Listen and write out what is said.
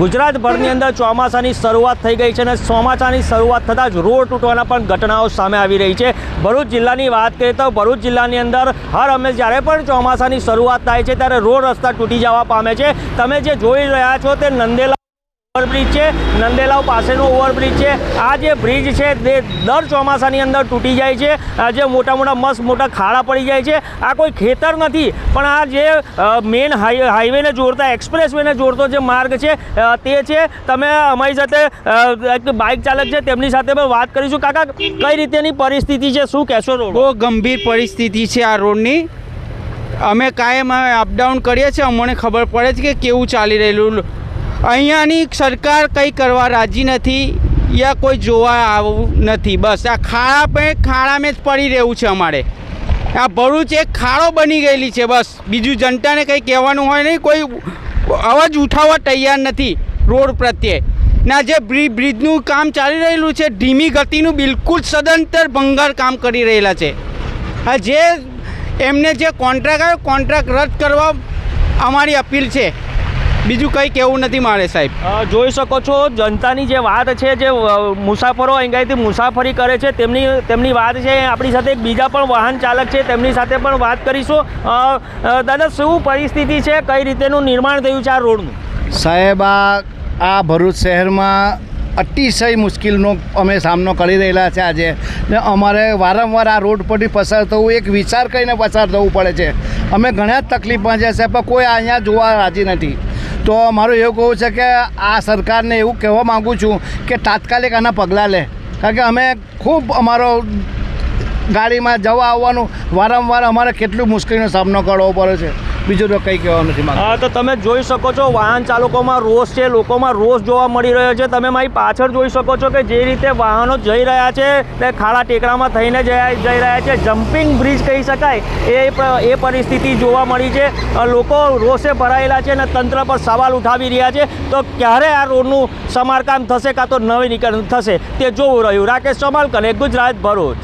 ગુજરાતભરની અંદર ચોમાસાની શરૂઆત થઈ ગઈ છે અને ચોમાસાની શરૂઆત થતાં જ રોડ તૂટવાના પણ ઘટનાઓ સામે આવી રહી છે। ભરૂચ જિલ્લાની વાત કરીએ તો ભરૂચ જિલ્લાની અંદર હર હંમેશ જ્યારે પણ ચોમાસાની શરૂઆત થાય છે ત્યારે રોડ રસ્તા તૂટી જવા પામે છે। તમે જે જોઈ રહ્યા છો તે નંદેલા ઓવરબ્રિજ છે, નંદેલાવ પાસેનો ઓવરબ્રિજ છે। આ જે બ્રિજ છે તે દર ચોમાસાની અંદર તૂટી જાય છે। જે મોટા મોટા મસ્ત મોટા ખાડા પડી જાય છે। આ કોઈ ખેતર નથી, પણ આ જે મેઇન હાઈવેને જોડતા એક્સપ્રેસવેને જોડતો જે માર્ગ છે તે છે। તમે અમારી સાથે એક બાઇક ચાલક છે તેમની સાથે પણ વાત કરીશું। કાકા, કઈ રીતેની પરિસ્થિતિ છે, શું કહેશો? બહુ ગંભીર પરિસ્થિતિ છે આ રોડની। અમે કાયમ અપડાઉન કરીએ છીએ, અમને ખબર પડે છે કે કેવું ચાલી રહેલું। અહીંયાની સરકાર કંઈ કરવા રાજી નથી યા કોઈ જોવા આવું નથી। બસ આ ખાડામાં જ પડી રહેવું છે અમારે। આ ભરૂચ એક ખાડો બની ગયેલી છે। બસ બીજું જનતાને કંઈ કહેવાનું હોય નહીં, કોઈ અવાજ ઉઠાવવા તૈયાર નથી રોડ પ્રત્યે। ના જે બ્રિજનું કામ ચાલી રહેલું છે ધીમી ગતિનું, બિલકુલ સદંતર ભંગાર કામ કરી રહેલા છે। આ જે એમને જે કોન્ટ્રાક્ટ રદ કરવા અમારી અપીલ છે। બીજું કંઈ કહેવું નથી મારે સાહેબ। જોઈ શકો છો જનતાની જે વાત છે, જે મુસાફરો અહીંયાથી મુસાફરી કરે છે તેમની વાત છે। આપણી સાથે એક બીજા પણ વાહન ચાલક છે, તેમની સાથે પણ વાત કરીશું। દાદા, શું પરિસ્થિતિ છે, કઈ રીતેનું નિર્માણ થયું છે આ રોડનું? સાહેબ, આ ભરૂચ શહેરમાં અતિશય મુશ્કેલીનો અમે સામનો કરી રહેલા છે આજે, ને અમારે વારંવાર આ રોડ પરથી પસાર થવું, એક વિચાર કરીને પસાર થવું પડે છે। અમે ઘણા જ તકલીફમાં છે સાહેબ, પણ કોઈ અહીંયા જોવા રાજી નથી। તો મારું એવું કહેવું છે કે આ સરકારને એવું કહેવા માગું છું કે તાત્કાલિક આના પગલાં લે, કારણ કે અમે ખૂબ અમારો ગાડીમાં જવા આવવાનું વારંવાર અમારે કેટલું મુશ્કેલીનો સામનો કરવો પડે છે। બીજું તો કંઈ કહેવાનું નથી મારે। તો તમે જોઈ શકો છો વાહન ચાલકોમાં રોષ છે, લોકોમાં રોષ જોવા મળી રહ્યો છે। તમે મારી પાછળ જોઈ શકો છો કે જે રીતે વાહનો જઈ રહ્યા છે તે ખાડા ટેકરામાં થઈને જઈ રહ્યા છે। જમ્પિંગ બ્રિજ કહી શકાય એ પરિસ્થિતિ જોવા મળી છે। લોકો રોષે ભરાયેલા છે અને તંત્ર પર સવાલ ઉઠાવી રહ્યા છે। તો ક્યારે આ રોડનું સમારકામ થશે કાં તો નવીનીકરણ થશે તે જોવું રહ્યું। રાકેશ ચમાલ, કનેક્ટ ગુજરાત, ભરૂચ।